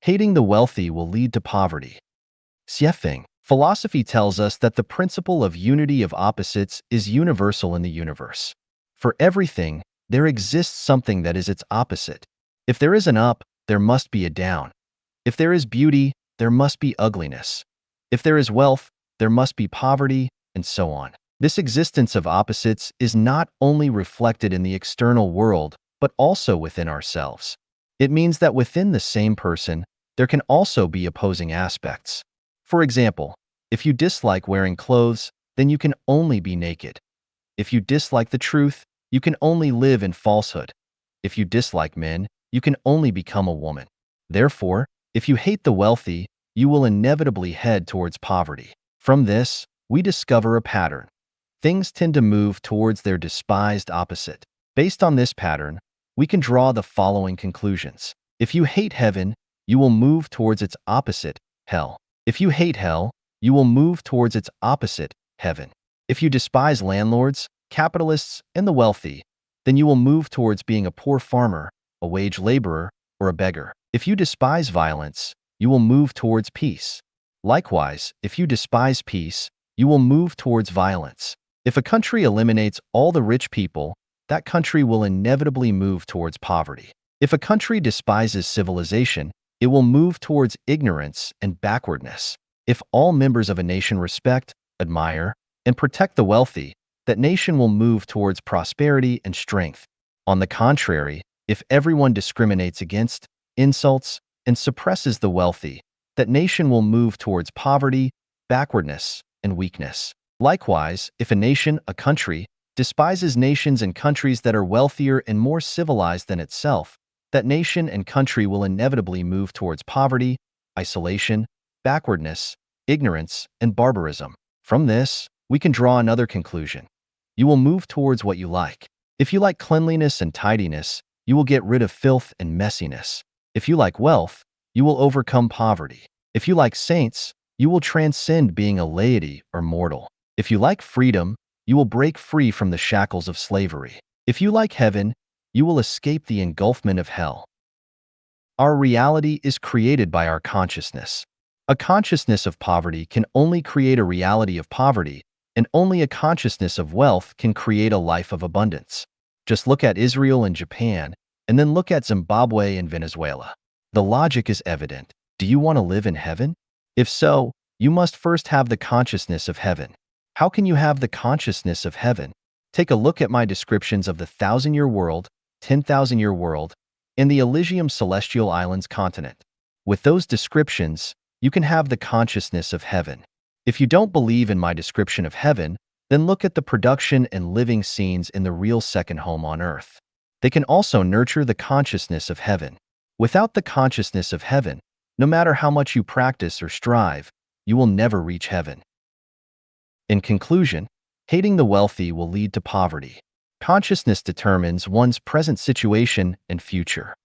Hating the wealthy will lead to poverty. Xiefeng. Philosophy tells us that the principle of unity of opposites is universal in the universe. For everything, there exists something that is its opposite. If there is an up, there must be a down. If there is beauty, there must be ugliness. If there is wealth, there must be poverty, and so on. This existence of opposites is not only reflected in the external world, but also within ourselves. It means that within the same person, there can also be opposing aspects. For example, if you dislike wearing clothes, then you can only be naked. If you dislike the truth, you can only live in falsehood. If you dislike men, you can only become a woman. Therefore, if you hate the wealthy, you will inevitably head towards poverty. From this, we discover a pattern. Things tend to move towards their despised opposite. Based on this pattern, we can draw the following conclusions. If you hate heaven, you will move towards its opposite, hell. If you hate hell, you will move towards its opposite, heaven. If you despise landlords, capitalists, and the wealthy, then you will move towards being a poor farmer, a wage laborer, or a beggar. If you despise violence, you will move towards peace. Likewise, if you despise peace, you will move towards violence. If a country eliminates all the rich people, that country will inevitably move towards poverty. If a country despises civilization, it will move towards ignorance and backwardness. If all members of a nation respect, admire, and protect the wealthy, that nation will move towards prosperity and strength. On the contrary, if everyone discriminates against, insults, and suppresses the wealthy, that nation will move towards poverty, backwardness, and weakness. Likewise, if a nation, a country, despises nations and countries that are wealthier and more civilized than itself, that nation and country will inevitably move towards poverty, isolation, backwardness, ignorance, and barbarism. From this, we can draw another conclusion. You will move towards what you like. If you like cleanliness and tidiness, you will get rid of filth and messiness. If you like wealth, you will overcome poverty. If you like saints, you will transcend being a laity or mortal. If you like freedom, you will break free from the shackles of slavery. If you like heaven, you will escape the engulfment of hell. Our reality is created by our consciousness. A consciousness of poverty can only create a reality of poverty, and only a consciousness of wealth can create a life of abundance. Just look at Israel and Japan, and then look at Zimbabwe and Venezuela. The logic is evident. Do you want to live in heaven? If so, you must first have the consciousness of heaven. How can you have the consciousness of heaven? Take a look at my descriptions of the 1,000-year world, 10,000-year world, and the Elysium Celestial Islands continent. With those descriptions, you can have the consciousness of heaven. If you don't believe in my description of heaven, then look at the production and living scenes in the real second home on earth. They can also nurture the consciousness of heaven. Without the consciousness of heaven, no matter how much you practice or strive, you will never reach heaven. In conclusion, hating the wealthy will lead to poverty. Consciousness determines one's present situation and future.